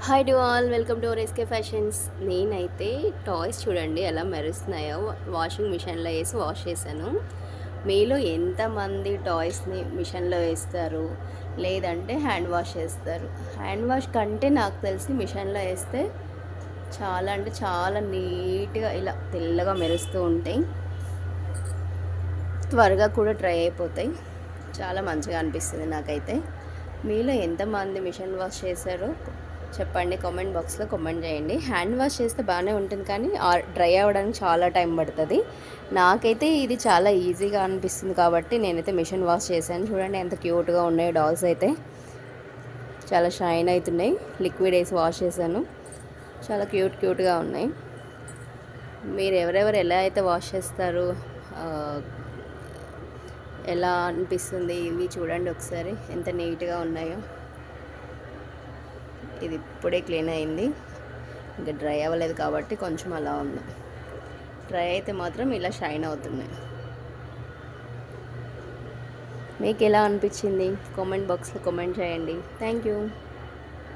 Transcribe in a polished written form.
Hi to all, welcome to our SK fashions. నేనైతే toys చూడండి ఎలా మెరుస్తున్నాయో వాషింగ్ మిషన్లో వేసి వాష్ చేశాను. మీలో ఎంతమంది టాయ్స్ని మిషన్లో వేస్తారు, లేదంటే హ్యాండ్ వాష్ చేస్తారు? హ్యాండ్ వాష్ కంటే నాకు తెలిసి మిషన్లో వేస్తే చాలా అంటే చాలా నీట్గా ఇలా తెల్లగా మెరుస్తూ ఉంటాయి, త్వరగా కూడా డ్రై అయిపోతాయి. చాలా మంచిగా అనిపిస్తుంది నాకైతే. మీలో ఎంతమంది మిషన్ వాష్ చేశారో చెప్పండి, కామెంట్ బాక్స్లో కామెంట్ చేయండి. హ్యాండ్ వాష్ చేస్తే బాగానే ఉంటుంది, కానీ డ్రై అవ్వడానికి చాలా టైం పడుతుంది. నాకైతే ఇది చాలా ఈజీగా అనిపిస్తుంది కాబట్టి నేనైతే మిషన్ వాష్ చేశాను. చూడండి ఎంత క్యూట్గా ఉన్నాయి డాగ్స్ అయితే, చాలా షైన్ అవుతున్నాయి. లిక్విడ్ వేసి వాష్ చేశాను, చాలా క్యూట్గా ఉన్నాయి. మీరు ఎవరెవరు ఎలా అయితే వాష్ చేస్తారు, ఎలా అనిపిస్తుంది ఇవి చూడండి ఒకసారి ఎంత నీట్గా ఉన్నాయో. ఇది ఇప్పుడే క్లీన్ అయింది, ఇంకా డ్రై అవ్వలేదు కాబట్టి కొంచెం అలా ఉంది. డ్రై అయితే మాత్రం ఇలా షైన్ అవుతున్నాయి. మీకు ఎలా అనిపించింది కామెంట్ బాక్స్లో కామెంట్ చేయండి. Thank you.